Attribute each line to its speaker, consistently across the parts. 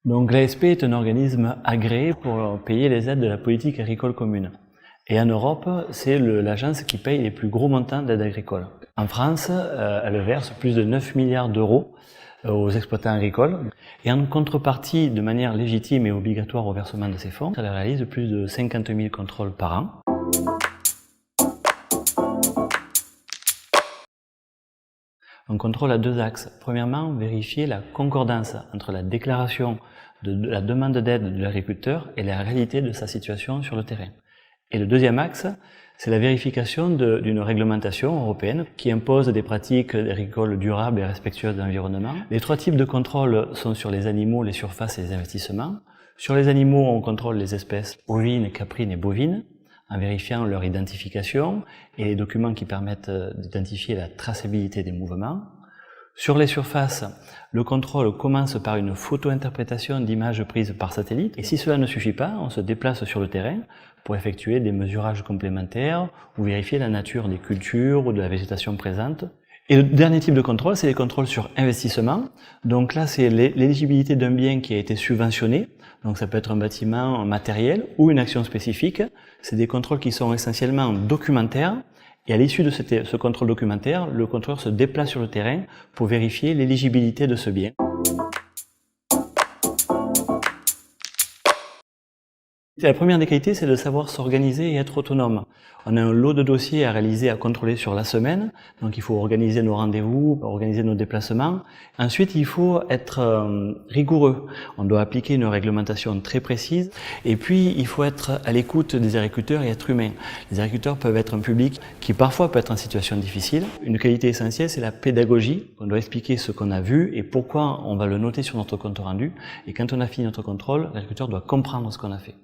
Speaker 1: Donc l'ASP est un organisme agréé pour payer les aides de la politique agricole commune. Et en Europe, c'est l'agence qui paye les plus gros montants d'aide agricole. En France, elle verse plus de 9 milliards d'euros aux exploitants agricoles. Et en contrepartie, de manière légitime et obligatoire au versement de ces fonds, elle réalise plus de 50 000 contrôles par an. Un contrôle à deux axes. Premièrement, vérifier la concordance entre la déclaration de la demande d'aide de l'agriculteur et la réalité de sa situation sur le terrain. Et le deuxième axe, c'est la vérification d'une réglementation européenne qui impose des pratiques agricoles durables et respectueuses de l'environnement. Les trois types de contrôle sont sur les animaux, les surfaces et les investissements. Sur les animaux, on contrôle les espèces ovines, caprines et bovines, en vérifiant leur identification et les documents qui permettent d'identifier la traçabilité des mouvements. Sur les surfaces, le contrôle commence par une photo-interprétation d'images prises par satellite. Et si cela ne suffit pas, on se déplace sur le terrain pour effectuer des mesurages complémentaires ou vérifier la nature des cultures ou de la végétation présente. Et le dernier type de contrôle, c'est les contrôles sur investissement. Donc là, c'est l'éligibilité d'un bien qui a été subventionné. Donc ça peut être un bâtiment, un matériel ou une action spécifique. C'est des contrôles qui sont essentiellement documentaires. Et à l'issue de ce contrôle documentaire, le contrôleur se déplace sur le terrain pour vérifier l'éligibilité de ce bien. La première des qualités, c'est de savoir s'organiser et être autonome. On a un lot de dossiers à réaliser, à contrôler sur la semaine, donc il faut organiser nos rendez-vous, organiser nos déplacements. Ensuite, il faut être rigoureux. On doit appliquer une réglementation très précise. Et puis, il faut être à l'écoute des agriculteurs et être humain. Les agriculteurs peuvent être un public qui parfois peut être en situation difficile. Une qualité essentielle, c'est la pédagogie. On doit expliquer ce qu'on a vu et pourquoi on va le noter sur notre compte rendu. Et quand on a fini notre contrôle, l'agriculteur doit comprendre ce qu'on a fait.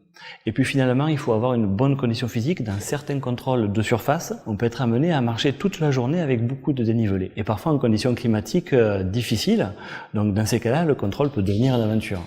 Speaker 1: Et puis finalement, il faut avoir une bonne condition physique. Dans certains contrôles de surface, on peut être amené à marcher toute la journée avec beaucoup de dénivelé. Et parfois en conditions climatiques difficiles. Donc dans ces cas-là, le contrôle peut devenir une aventure.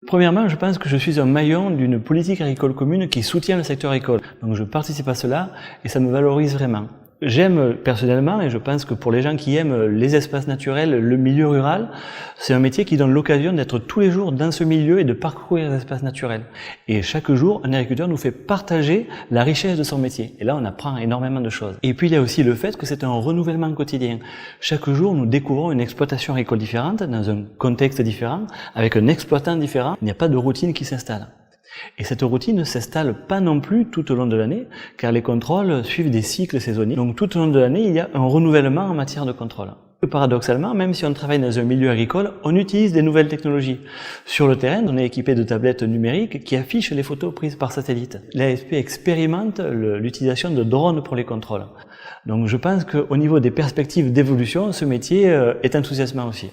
Speaker 1: Premièrement, je pense que je suis un maillon d'une politique agricole commune qui soutient le secteur agricole. Donc je participe à cela et ça me valorise vraiment. J'aime personnellement, et je pense que pour les gens qui aiment les espaces naturels, le milieu rural, c'est un métier qui donne l'occasion d'être tous les jours dans ce milieu et de parcourir les espaces naturels. Et chaque jour, un agriculteur nous fait partager la richesse de son métier. Et là, on apprend énormément de choses. Et puis, il y a aussi le fait que c'est un renouvellement quotidien. Chaque jour, nous découvrons une exploitation agricole différente, dans un contexte différent, avec un exploitant différent. Il n'y a pas de routine qui s'installe. Et cette routine ne s'installe pas non plus tout au long de l'année, car les contrôles suivent des cycles saisonniers. Donc tout au long de l'année, il y a un renouvellement en matière de contrôle. Paradoxalement, même si on travaille dans un milieu agricole, on utilise des nouvelles technologies. Sur le terrain, on est équipé de tablettes numériques qui affichent les photos prises par satellite. L'ASP expérimente l'utilisation de drones pour les contrôles. Donc je pense qu'au niveau des perspectives d'évolution, ce métier est enthousiasmant aussi.